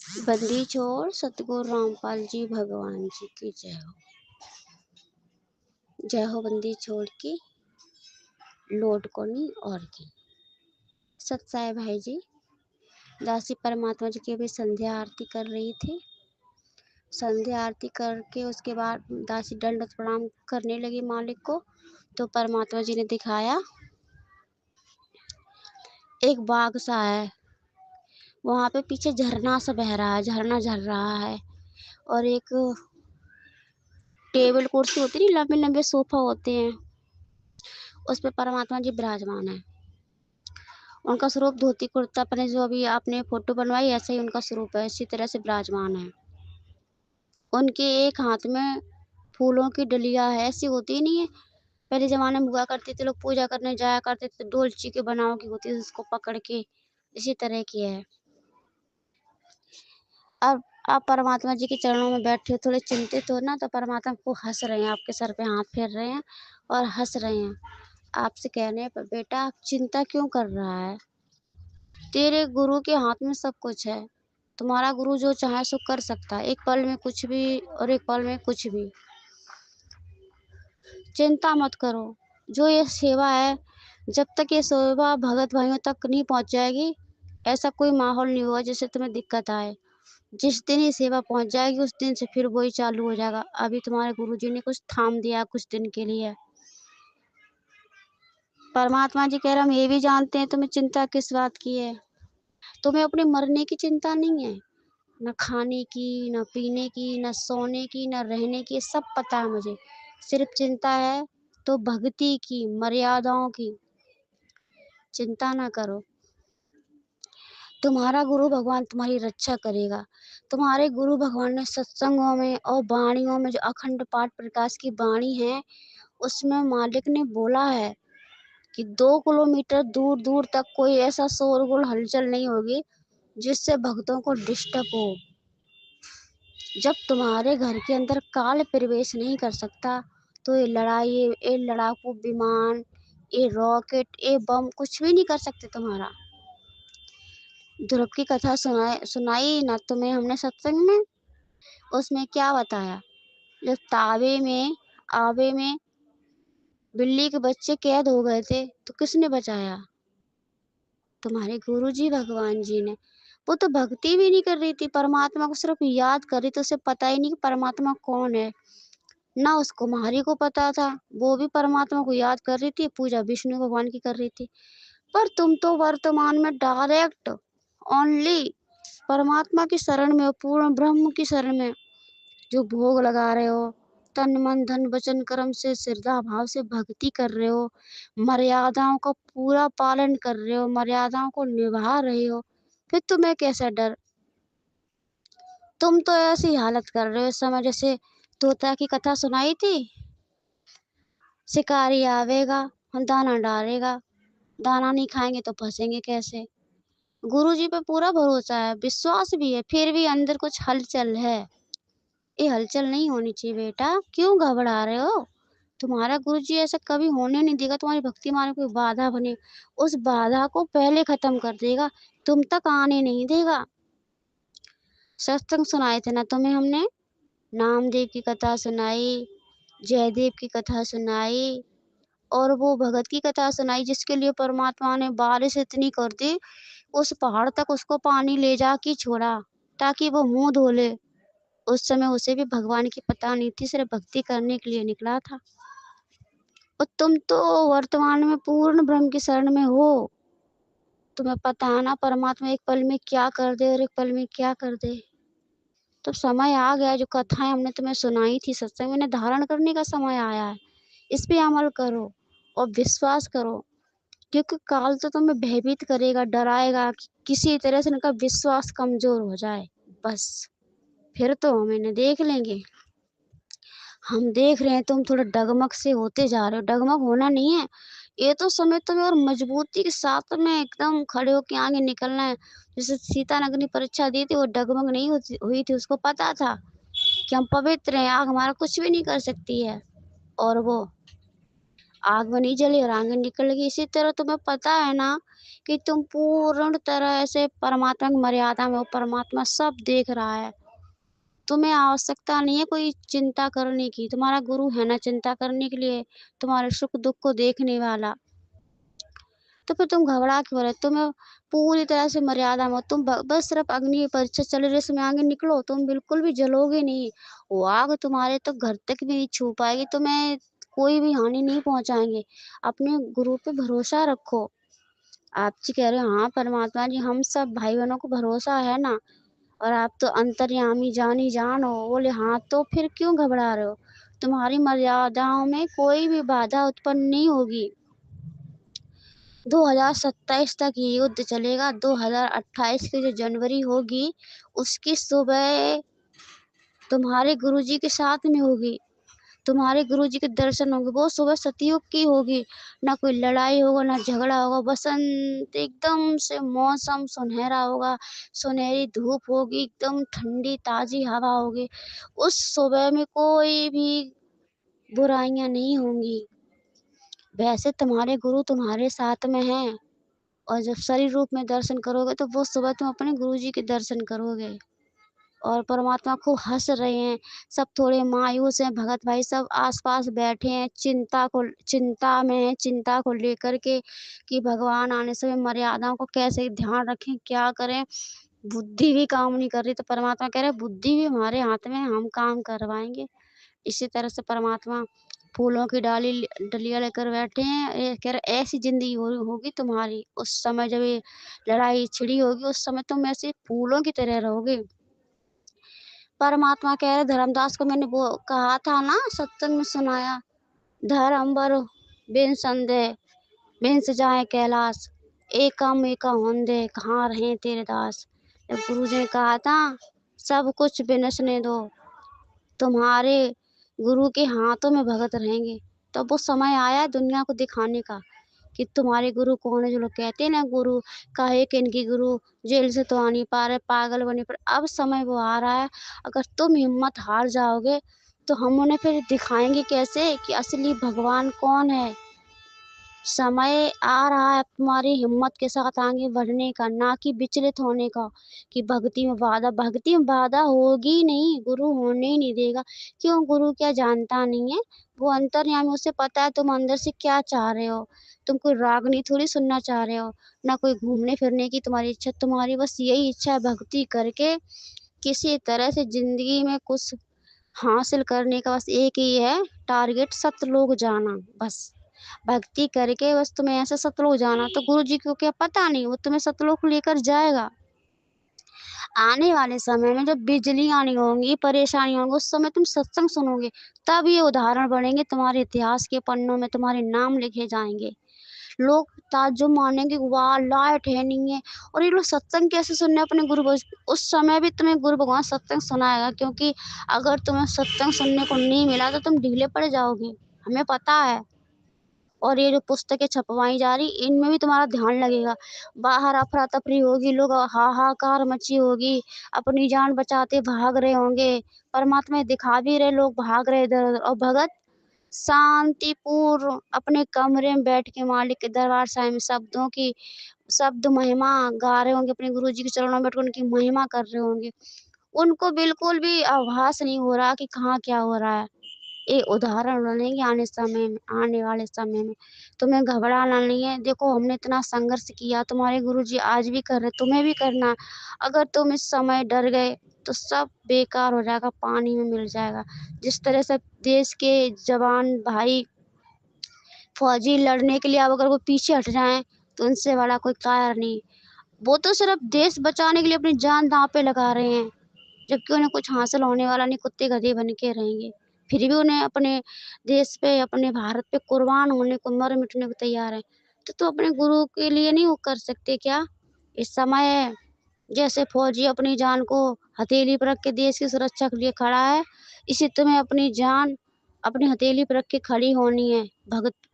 बंदी छोड़ सतगुरु रामपाल जी भगवान जी की जय हो। जय हो बंदी छोड़ की लोट कोनी और की। सत्साई भाई जी दासी परमात्मा जी की भी संध्या आरती कर रही थी। संध्या आरती करके उसके बाद दासी दंड प्रणाम करने लगी मालिक को, तो परमात्मा जी ने दिखाया एक बाग सा है, वहाँ पे पीछे झरना सा बह रहा है, झरना झर रहा है, और एक टेबल कुर्सी होती नहीं, लंबे लंबे सोफा होते हैं, उस पे परमात्मा जी विराजमान है। उनका स्वरूप धोती कुर्ता पहने, जो अभी आपने फोटो बनवाई ऐसा ही उनका स्वरूप है, इसी तरह से विराजमान है। उनके एक हाथ में फूलों की डलिया है, ऐसी होती नहीं है, पहले जमाने में हुआ करते थे, लोग पूजा करने जाया करते थे, डोलची के बनाव की होती है, उसको पकड़ के, इसी तरह की है। अब आप परमात्मा जी के चरणों में बैठे हो, थोड़े चिंतित हो ना, तो परमात्मा को हंस रहे हैं, आपके सर पे हाथ फेर रहे हैं और हंस रहे हैं। आपसे कह रहे हैं, बेटा आप चिंता क्यों कर रहा है, तेरे गुरु के हाथ में सब कुछ है। तुम्हारा गुरु जो चाहे सो कर सकता है, एक पल में कुछ भी और एक पल में कुछ भी। चिंता मत करो, जो ये सेवा है, जब तक ये सेवा भगत भाइयों तक नहीं पहुंच जाएगी, ऐसा कोई माहौल नहीं होगा जिससे तुम्हें दिक्कत आए। जिस दिन ये सेवा पहुंच जाएगी उस दिन से फिर वही चालू हो जाएगा। अभी तुम्हारे गुरुजी ने कुछ थाम दिया कुछ दिन के लिए। परमात्मा जी कह रहे हम ये भी जानते हैं तुम्हें चिंता किस बात की है। तुम्हें अपने मरने की चिंता नहीं है, न खाने की, न पीने की, न सोने की, न रहने की, सब पता है मुझे। सिर्फ चिंता है तो भक्ति की, मर्यादाओं की। चिंता ना करो, तुम्हारा गुरु भगवान तुम्हारी रक्षा करेगा। तुम्हारे गुरु भगवान ने सत्संगों में और वाणियों में, जो अखंड पाठ प्रकाश की वाणी है, उसमें मालिक ने बोला है कि 2 किलोमीटर दूर दूर तक कोई ऐसा शोरगुल हलचल नहीं होगी जिससे भक्तों को डिस्टर्ब हो। जब तुम्हारे घर के अंदर काल प्रवेश नहीं कर सकता, तो ये लड़ाई, ये लड़ाकू विमान, ये रॉकेट, ये बम कुछ भी नहीं कर सकते तुम्हारा। ध्रुव की कथा सुनाई ना तुम्हें हमने सत्संग में, उसमें क्या बताया, जब आवे में बिल्ली के बच्चे कैद हो गए थे, तो किसने बचाया, तुम्हारे गुरुजी भगवान जी ने। वो तो भक्ति भी नहीं कर रही थी, परमात्मा को सिर्फ याद कर रही थी, उसे पता ही नहीं कि परमात्मा कौन है। ना उस कुमारी को पता था, वो भी परमात्मा को याद कर रही थी, पूजा विष्णु भगवान की कर रही थी। पर तुम तो वर्तमान में डायरेक्ट ओनली परमात्मा की शरण में हो, पूर्ण ब्रह्म की शरण में, जो भोग लगा रहे हो, तन मन धन वचन कर्म से श्रद्धा भाव से भक्ति कर रहे हो, मर्यादाओं का पूरा पालन कर रहे हो, मर्यादाओं को निभा रहे हो, फिर तुम्हें कैसा डर। तुम तो ऐसी हालत कर रहे हो इस समय जैसे तोता की कथा सुनाई थी, शिकारी आवेगा, हम दाना डालेगा, दाना नहीं खाएंगे तो फंसेंगे कैसे। गुरुजी पे पूरा भरोसा है, विश्वास भी है, फिर भी अंदर कुछ हलचल है। ये हलचल नहीं होनी चाहिए बेटा, क्यों घबरा रहे हो। तुम्हारा गुरुजी ऐसा कभी होने नहीं देगा, तुम्हारी भक्ति मार्ग में कोई बाधा बने, उस बाधा को पहले खत्म कर देगा, तुम तक आने नहीं देगा। सत्संग सुनाए थे ना तुम्हें हमने, नामदेव की कथा सुनाई, जयदेव की कथा सुनाई, और वो भगत की कथा सुनाई जिसके लिए परमात्मा ने बारिश इतनी कर दी, उस पहाड़ तक उसको पानी ले जा के छोड़ा ताकि वो मुंह धो ले। उस समय उसे भी भगवान की पता नहीं थी, सिर्फ भक्ति करने के लिए निकला था। और तुम तो वर्तमान में पूर्ण ब्रह्म की शरण में हो, तुम्हें पता है ना परमात्मा एक पल में क्या कर दे और एक पल में क्या कर दे। तो समय आ गया, जो कथाएं हमने तुम्हें सुनाई थी सत्संग में, धारण करने का समय आया है। इस पे अमल करो और विश्वास करो, क्योंकि काल तो तुम्हें भयभीत करेगा, डराएगा कि किसी तरह से उनका विश्वास कमजोर हो जाए, बस फिर तो हम इन्हें देख लेंगे। हम देख रहे हैं तुम थोड़ा डगमग से होते जा रहे हो, डगमग होना नहीं है, ये तो समय तुम्हें और मजबूती के साथ में एकदम खड़े होके आगे निकलना है। जैसे सीता ने अग्नि परीक्षा दी थी, वो डगमग नहीं हुई थी, उसको पता था कि हम पवित्र हैं, आग हमारा कुछ भी नहीं कर सकती है, और वो आग में नहीं जली और आगे निकल गई। इसी तरह तुम्हें पता है ना कि तुम पूर्ण तरह से परमात्मा की मर्यादा में हो, परमात्मा सब देख रहा है। तुम्हें आवश्यकता नहीं है कोई चिंता करने की, तुम्हारा गुरु है ना चिंता करने के लिए, तुम्हारे सुख-दुःख को देखने वाला। तो फिर तुम घबरा क्यों रहे? तुम्हें पूरी तरह से मर्यादा में हो, तुम बस सिर्फ़ अग्नि की परीक्षा चल रही है उसमें आगे निकलो, तुम बिल्कुल भी जलोगे नहीं। वो आग तुम्हारे तो घर तक भी नहीं छू पाएगी, तुम्हें कोई भी हानि नहीं पहुँचाएँगे। अपने गुरु पे भरोसा रखो। आप जी कह रहे हो हाँ परमात्मा जी हम सब भाई-बहनों को भरोसा है ना, और आप तो अंतर्यामी जानी जान हो। बोले हाँ, तो फिर क्यों घबरा रहे हो? तुम्हारी मर्यादाओं में कोई भी बाधा उत्पन्न नहीं होगी। 2027 तक ये युद्ध चलेगा। 2028 की जो जनवरी होगी, उसकी सुबह तुम्हारे गुरुजी के साथ में होगी। तुम्हारे गुरुजी के दर्शन होंगे, वो सुबह सतयुग की होगी। ना कोई लड़ाई होगा, ना झगड़ा होगा, बसंत एकदम से मौसम सुनहरा होगा, सुनहरी धूप होगी, एकदम ठंडी ताज़ी हवा होगी। उस सुबह में कोई भी बुराइयाँ नहीं होंगी। वैसे तुम्हारे गुरु तुम्हारे साथ में हैं, और जब शरीर रूप में दर्शन करोगे तो वो सुबह तुम अपने गुरुजी के दर्शन करोगे। और परमात्मा खूब हँस रहे हैं, सब थोड़े मायूस हैं, भगत भाई सब आस-पास बैठे हैं, चिंता में हैं, चिंता को लेकर के कि भगवान आने से मर्यादाओं को कैसे ध्यान रखें, क्या करें? बुद्धि भी काम नहीं कर रही, तो परमात्मा कह रहे हैं बुद्धि भी हमारे हाथ में है, हम काम करवाएँगे। इसी तरह से परमात्मा फूलों की डलिया लेकर बैठे हैं, ये कह रहे ऐसी ज़िंदगी होगी तुम्हारी, उस समय जब ये लड़ाई छिड़ी होगी, उस समय तुम ऐसे फूलों की तरह रहोगे। परमात्मा कह रहे धर्मदास को मैंने वो कहा था ना सत्संग में सुनाया, धर्म बर बिन संदेह बिन सजाए कैलाश, एकम एका होंदे कहाँ रहे तेरे दास। जब गुरु जी ने कहा था सब कुछ बिनसने दो, तुम्हारे गुरु के हाथों में भगत रहेंगे, तो वो समय आया दुनिया को दिखाने का कि तुम्हारे गुरु कौन है। जो लोग कहते हैं ना गुरु काहे के इनकी गुरु जेल से तो आ नहीं पा रहे, पागल बने पर अब समय वो आ रहा है। अगर तुम हिम्मत हार जाओगे तो हम उन्हें फिर दिखाएंगे कैसे कि असली भगवान कौन है। समय आ रहा है तुम्हारी हिम्मत के साथ आगे बढ़ने का, ना कि विचलित होने का कि भक्ति में बाधा होगी नहीं, गुरु होने ही नहीं देगा। क्यों? गुरु क्या जानता नहीं है? वो अंतर्यामी, उसे पता है तुम अंदर से क्या चाह रहे हो। तुम कोई रागनी थोड़ी सुनना चाह रहे हो, ना कोई घूमने फिरने की तुम्हारी इच्छा। तुम्हारी बस यही इच्छा है भक्ति करके किसी तरह से ज़िंदगी में कुछ हासिल करने का, बस एक ही है टारगेट, सतलोक जाना बस। भक्ति करके बस तुम्हें ऐसे सतलोक जाना, तो गुरु जी को क्या पता नहीं, वो तुम्हें सतलोक लेकर जाएगा। आने वाले समय में जब बिजलियाँ नहीं होंगी, परेशानी होंगी, उस समय तुम सत्संग सुनोगे, तब ये उदाहरण बनेंगे, तुम्हारे इतिहास के पन्नों में तुम्हारे नाम लिखे जाएँगे। लोग ताज्जुब मानेंगे, वाह! लाइट है नहीं है, और ये लोग सत्संग कैसे सुन रहे हैं अपने उस समय भी तुम्हें गुरु भगवान सत्संग सुनाएगा, क्योंकि अगर तुम्हें सत्संग सुनने को नहीं मिला तो तुम ढीले पड़ जाओगे, हमें पता है। और ये जो पुस्तकें छपवाई जा रही, इनमें भी तुम्हारा ध्यान लगेगा। बाहर अफरा-तफरी होगी, लोग हाहाकार मची होगी, अपनी जान बचाते भाग रहे होंगे, परमात्मा दिखा भी रहे, लोग भाग रहे इधर-उधर, और भगत शांतिपूर्ण अपने कमरे में बैठ के मालिक के दरबार साहिब में शब्द महिमा गा रहे होंगे, अपने गुरुजी के चरणों में बैठ कर उनकी महिमा कर रहे होंगे। उनको बिल्कुल भी आभास नहीं हो रहा कि कहाँ क्या हो रहा है। ये उदाहरण बनेंगे आने वाले समय में। तुम्हें घबराना नहीं है। देखो हमने इतना संघर्ष किया, तुम्हारे गुरुजी आज भी कर रहे, तुम्हें भी करना है। अगर तुम इस समय डर गए तो सब बेकार हो जाएगा, पानी में मिल जाएगा। जिस तरह से देश के जवान भाई फौजी लड़ने के लिए अब अगर वो पीछे हट जाएँ तो उनसे बड़ा कोई कायर नहीं। वो तो सिर्फ़ देश बचाने के लिए अपनी जान दाँव पे लगा रहे हैं। जबकि उन्हें कुछ हासिल होने वाला नहीं, कुत्ते गधे बन के रहेंगे। फिर भी उन्हें अपने देश पे, अपने भारत पे कुर्बान होने को, मर मिटने को तैयार हैं। तो तुम अपने गुरु के लिए नहीं वो कर सकते क्या? इस समय जैसे फ़ौजी अपनी जान को हथेली पर रख के देश की सुरक्षा के लिए खड़ा है, इसी तुम्हें अपनी जान अपनी हथेली पर रख के खड़ी होनी है।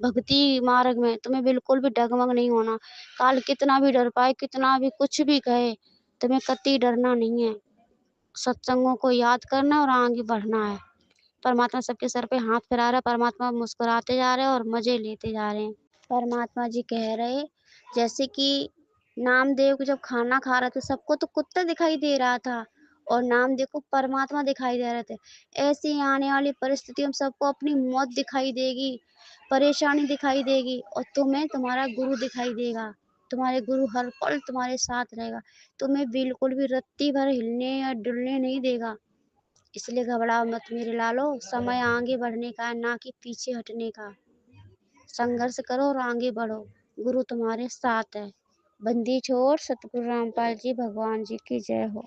भक्ति मार्ग में तुम्हें बिल्कुल भी डगमग नहीं होना। काल कितना भी डर पाए, कितना भी कुछ भी कहे, तुम्हें कतई डरना नहीं है। सत्संगों को याद करना है और आगे बढ़ना है। परमात्मा सबके सर पे हाथ फिरा रहा है, परमात्मा मुस्कुराते जा रहे हैं और मज़े लेते जा रहे हैं। परमात्मा जी कह रहे जैसे कि नामदेव को जब खाना खा रहे थे सबको तो कुत्ता दिखाई दे रहा था और नामदेव को परमात्मा दिखाई दे रहे थे। ऐसी आने वाली परिस्थितियों में सबको अपनी मौत दिखाई देगी, परेशानी दिखाई देगी और तुम्हें तुम्हारा गुरु दिखाई देगा। तुम्हारे गुरु हर पल तुम्हारे साथ रहेगा, तुम्हें बिल्कुल भी रत्ती भर हिलने या डुलने नहीं देगा। इसलिए घबराओ मत मेरे लालो, समय आगे बढ़ने का है ना कि पीछे हटने का। संघर्ष करो और आगे बढ़ो, गुरु तुम्हारे साथ है। बंदी छोड़ सतगुरु रामपाल जी भगवान जी की जय हो।